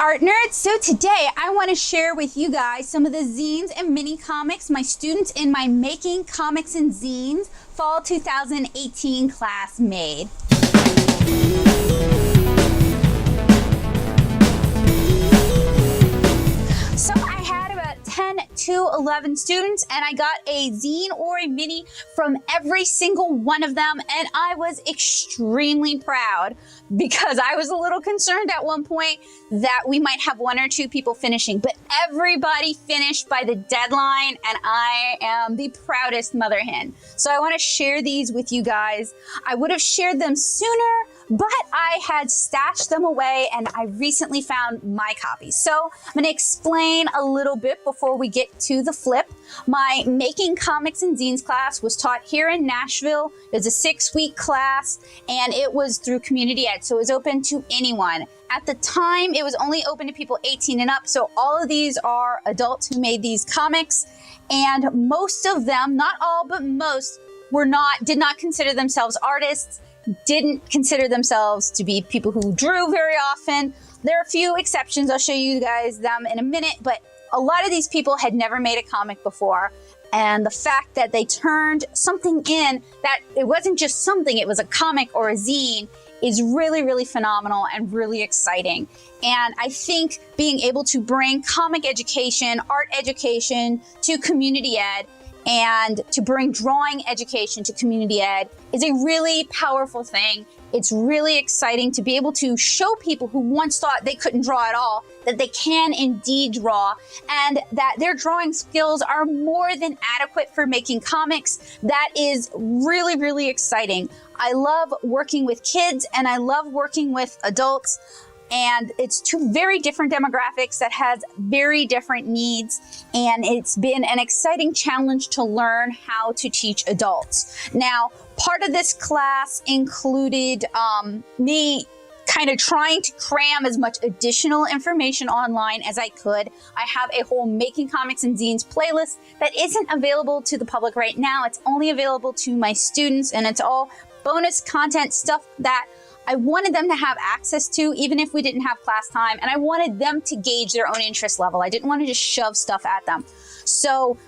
Art Nerds! So today I want to share with you guys some of the zines and mini comics my students in my Making Comics and Zines Fall 2018 class made. So I had about 10 to 11 students and I got a zine or a mini from every single one of them, and I was extremely proud because I was a little concerned at one point that we might have one or two people finishing, but everybody finished by the deadline and I am the proudest mother hen. So I want to share these with you guys. I would have shared them sooner, but I had stashed them away and I recently found my copies. So I'm going to explain a little bit before we get to the flip. My Making Comics and Zines class was taught here in Nashville. It was a 6-week class and it was through community ed, so it was open to anyone. At the time, it was only open to people 18 and up, so all of these are adults who made these comics, and most of them, not all, but most, did not consider themselves artists, didn't consider themselves to be people who drew very often. There are a few exceptions. I'll show you guys them in a minute, but a lot of these people had never made a comic before. And the fact that they turned something in, that it wasn't just something, it was a comic or a zine, is really, really phenomenal and really exciting. And I think being able to bring comic education, art education to community ed, and to bring drawing education to community ed is a really powerful thing. It's really exciting to be able to show people who once thought they couldn't draw at all that they can indeed draw, and that their drawing skills are more than adequate for making comics. That is really, really exciting. I love working with kids and I love working with adults. And it's two very different demographics that has very different needs. And it's been an exciting challenge to learn how to teach adults. Now, part of this class included me kind of trying to cram as much additional information online as I could. I have a whole Making Comics and Zines playlist that isn't available to the public right now. It's only available to my students, and it's all bonus content stuff that I wanted them to have access to, even if we didn't have class time, and I wanted them to gauge their own interest level. I didn't want to just shove stuff at them. So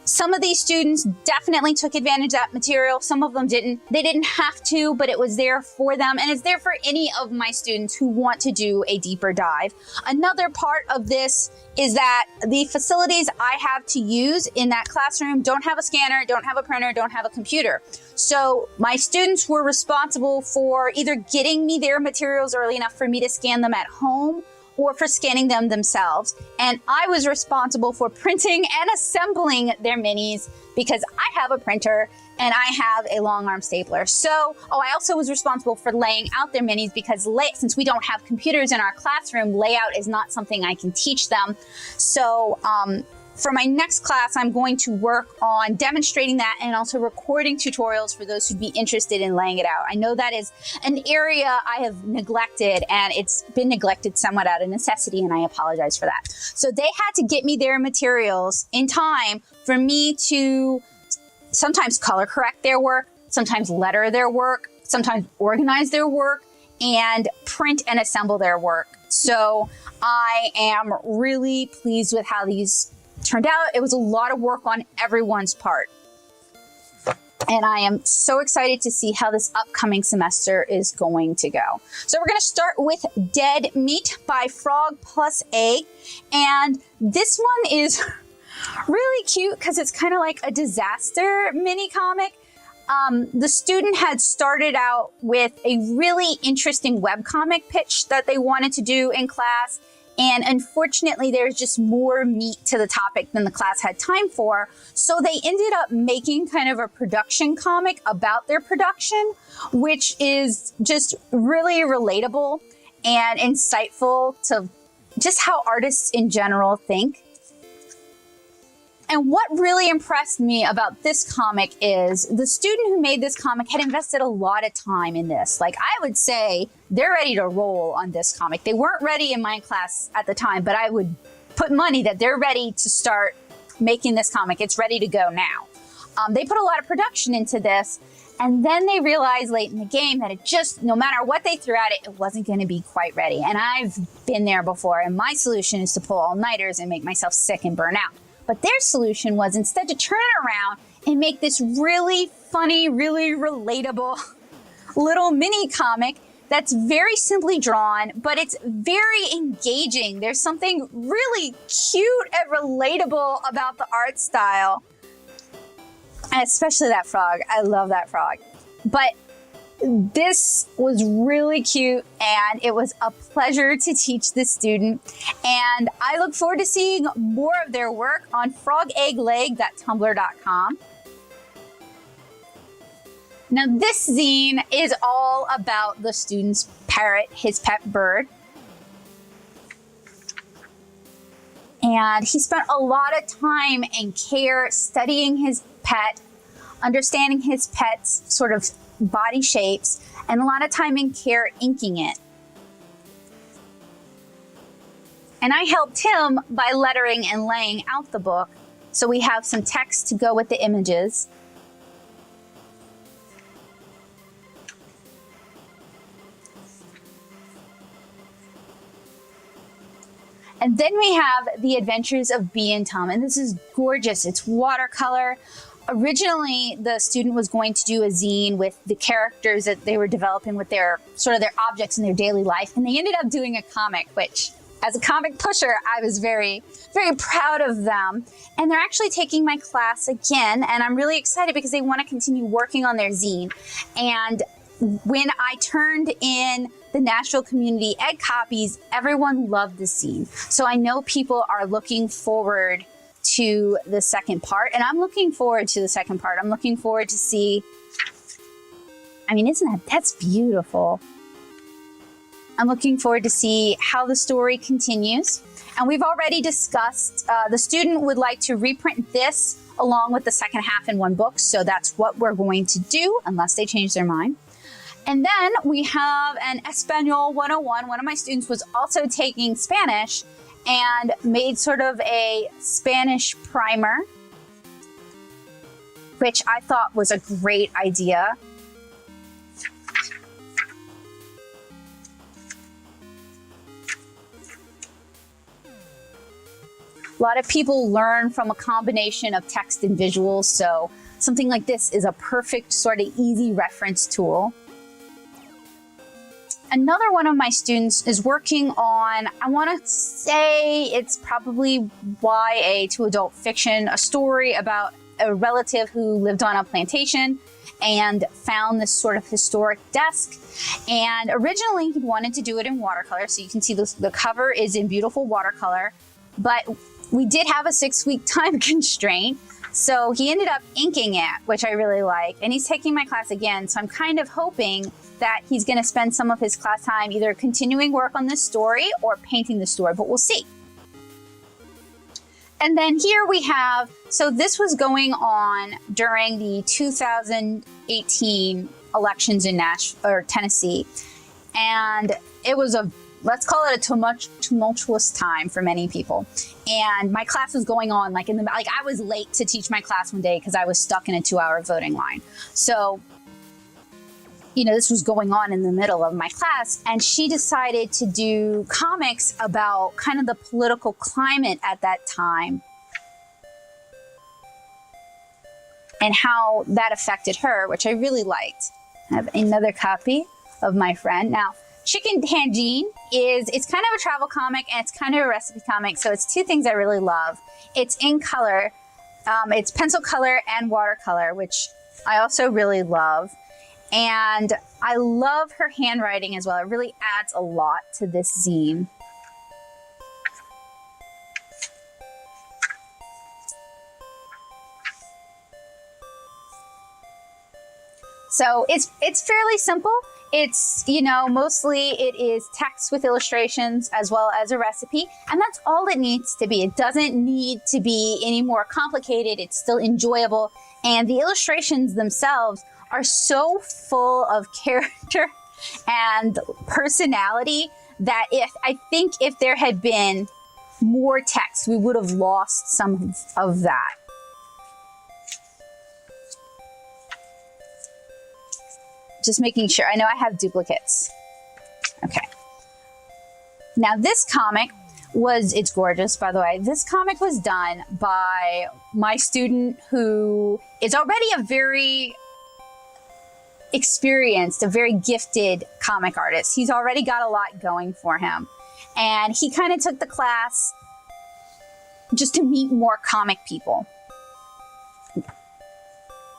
some of these students definitely took advantage of that material. Some of them didn't. They didn't have to, but it was there for them, and it's there for any of my students who want to do a deeper dive. Another part of this is that the facilities I have to use in that classroom don't have a scanner, don't have a printer, don't have a computer. So my students were responsible for either getting me their materials early enough for me to scan them at home, or for scanning them themselves. And I was responsible for printing and assembling their minis because I have a printer and I have a long arm stapler. So, I also was responsible for laying out their minis because since we don't have computers in our classroom, layout is not something I can teach them. So, for my next class, I'm going to work on demonstrating that and also recording tutorials for those who'd be interested in laying it out. I know that is an area I have neglected, and it's been neglected somewhat out of necessity, and I apologize for that. So they had to get me their materials in time for me to sometimes color correct their work, sometimes letter their work, sometimes organize their work, and print and assemble their work. So I am really pleased with how these turned out. It was a lot of work on everyone's part. And I am so excited to see how this upcoming semester is going to go. So we're going to start with Dead Meat by Frog Plus Egg. And this one is really cute because it's kind of like a disaster mini comic. The student had started out with a really interesting webcomic pitch that they wanted to do in class. And unfortunately, there's just more meat to the topic than the class had time for. So they ended up making kind of a production comic about their production, which is just really relatable and insightful to just how artists in general think. And what really impressed me about this comic is the student who made this comic had invested a lot of time in this. Like, I would say they're ready to roll on this comic. They weren't ready in my class at the time, but I would put money that they're ready to start making this comic. It's ready to go now. They put a lot of production into this, And then they realized late in the game that it just, no matter what they threw at it, it wasn't going to be quite ready. And I've been there before, and my solution is to pull all-nighters and make myself sick and burn out. But their solution was instead to turn it around and make this really funny, really relatable little mini comic that's very simply drawn, but it's very engaging. There's something really cute and relatable about the art style. And especially that frog. I love that frog. But this was really cute, and it was a pleasure to teach this student. And I look forward to seeing more of their work on frogegleg.tumblr.com. Now, this zine is all about the student's parrot, his pet bird. And he spent a lot of time and care studying his pet, understanding his pet's sort of body shapes, and a lot of time and care inking it. And I helped him by lettering and laying out the book, so we have some text to go with the images. And then we have The Adventures of Bee and Tom, and this is gorgeous. It's watercolor. Originally, the student was going to do a zine with the characters that they were developing with their sort of their objects in their daily life, and they ended up doing a comic, which, as a comic pusher, I was very, very proud of them. And they're actually taking my class again, and I'm really excited because they want to continue working on their zine. And when I turned in the Nashville Community Ed copies, everyone loved the zine. So I know people are looking forward to the second part, and I'm looking forward to the second part. I'm looking forward to see, I mean, that's beautiful. I'm looking forward to see how the story continues. And we've already discussed, the student would like to reprint this along with the second half in one book. So that's what we're going to do, unless they change their mind. And then we have an Espanol 101. One of my students was also taking Spanish and made sort of a Spanish primer, which I thought was a great idea. A lot of people learn from a combination of text and visuals, so something like this is a perfect sort of easy reference tool. Another one of my students is working on, I want to say it's probably YA to adult fiction, a story about a relative who lived on a plantation and found this sort of historic desk. And originally he wanted to do it in watercolor. So you can see the cover is in beautiful watercolor, but we did have a 6-week time constraint. So he ended up inking it, which I really like. And he's taking my class again. So I'm kind of hoping that he's going to spend some of his class time either continuing work on this story or painting the story, but we'll see. And then here we have, so this was going on during the 2018 elections in Tennessee. And it was let's call it a tumultuous time for many people. And my class was going on I was late to teach my class one day because I was stuck in a 2-hour voting line. So, this was going on in the middle of my class, and she decided to do comics about kind of the political climate at that time and how that affected her, which I really liked. I have another copy of my friend. Now, Chicken Tangine it's kind of a travel comic and it's kind of a recipe comic. So it's two things I really love. It's in color. It's pencil color and watercolor, which I also really love. And I love her handwriting as well. It really adds a lot to this zine. So it's fairly simple. It's, mostly it is text with illustrations as well as a recipe. And that's all it needs to be. It doesn't need to be any more complicated. It's still enjoyable. And the illustrations themselves are so full of character and personality that I think if there had been more text, we would have lost some of that. Just making sure. I know I have duplicates. Okay. Now this comic it's gorgeous, by the way. This comic was done by my student who is already a very experienced, a very gifted comic artist. He's already got a lot going for him. And he kind of took the class just to meet more comic people.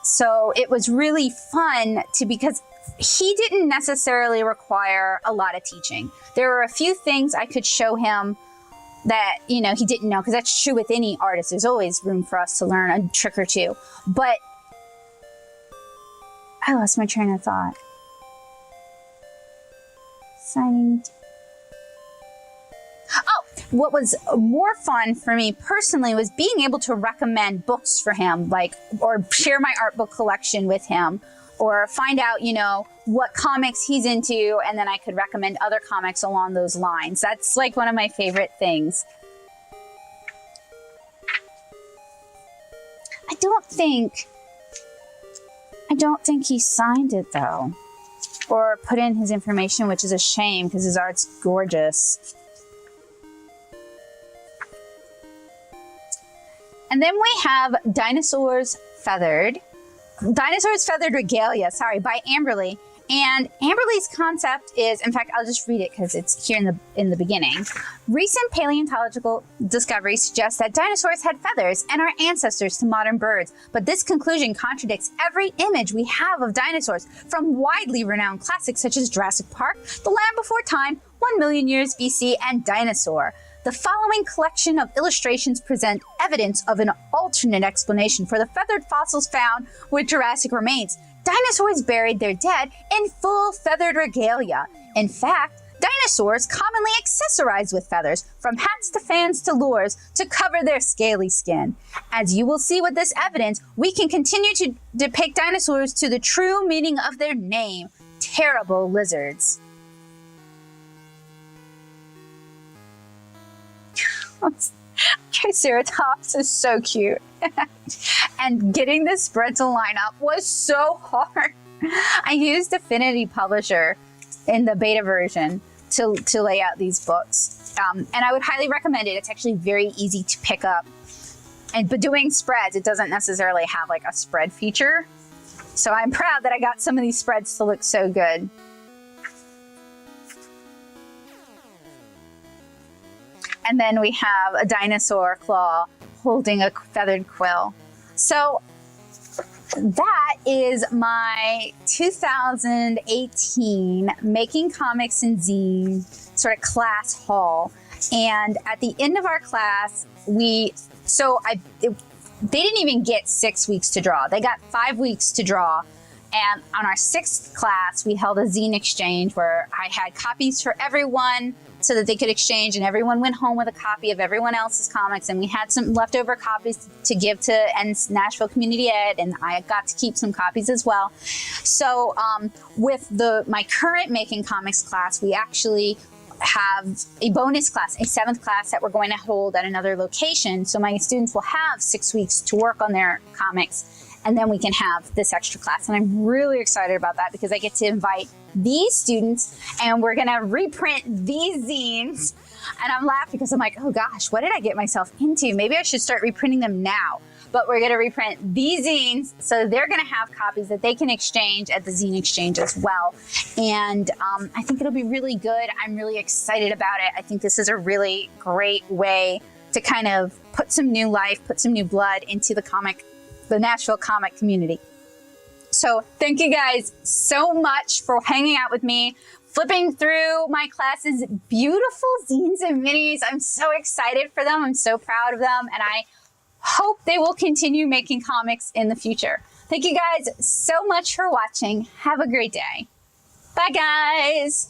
So it was really fun because he didn't necessarily require a lot of teaching. There were a few things I could show him that, he didn't know, because that's true with any artist. There's always room for us to learn a trick or two. But I lost my train of thought. Signing. Oh, what was more fun for me personally was being able to recommend books for him, or share my art book collection with him, or find out, what comics he's into, and then I could recommend other comics along those lines. That's one of my favorite things. I don't think he signed it though, or put in his information, which is a shame because his art's gorgeous. And then we have Dinosaurs Feathered Regalia, by Amberly. And Amberly's concept is, in fact, I'll just read it because it's here in the beginning. Recent paleontological discoveries suggest that dinosaurs had feathers and are ancestors to modern birds. But this conclusion contradicts every image we have of dinosaurs, from widely renowned classics such as Jurassic Park, The Land Before Time, 1 million years BC, and Dinosaur. The following collection of illustrations present evidence of an alternate explanation for the feathered fossils found with Jurassic remains. Dinosaurs buried their dead in full feathered regalia. In fact, dinosaurs commonly accessorized with feathers, from hats to fans to lures, to cover their scaly skin. As you will see with this evidence, we can continue to depict dinosaurs to the true meaning of their name: terrible lizards. Triceratops is so cute. And getting this spread to line up was so hard. I used Affinity Publisher in the beta version to lay out these books. And I would highly recommend it. It's actually very easy to pick up. But doing spreads, it doesn't necessarily have a spread feature. So I'm proud that I got some of these spreads to look so good. And then we have a dinosaur claw holding a feathered quill. So that is my 2018 Making Comics and Zine sort of class haul. And at the end of our class, they didn't even get 6 weeks to draw. They got 5 weeks to draw. And on our 6th class, we held a zine exchange where I had copies for everyone so that they could exchange, and everyone went home with a copy of everyone else's comics, and we had some leftover copies to give to Nashville Community Ed, and I got to keep some copies as well. So with my current Making Comics class, we actually have a bonus class, a 7th class that we're going to hold at another location. So my students will have 6 weeks to work on their comics, and then we can have this extra class. And I'm really excited about that because I get to invite these students, and we're gonna reprint these zines. And I'm laughing because I'm like, oh gosh, what did I get myself into? Maybe I should start reprinting them now. But we're gonna reprint these zines, so they're gonna have copies that they can exchange at the Zine Exchange as well. And I think it'll be really good. I'm really excited about it. I think this is a really great way to kind of put some new life, put some new blood into the Nashville comic community. So thank you guys so much for hanging out with me, flipping through my class's beautiful zines and minis. I'm so excited for them. I'm so proud of them, and I hope they will continue making comics in the future. Thank you guys so much for watching. Have a great day. Bye, guys.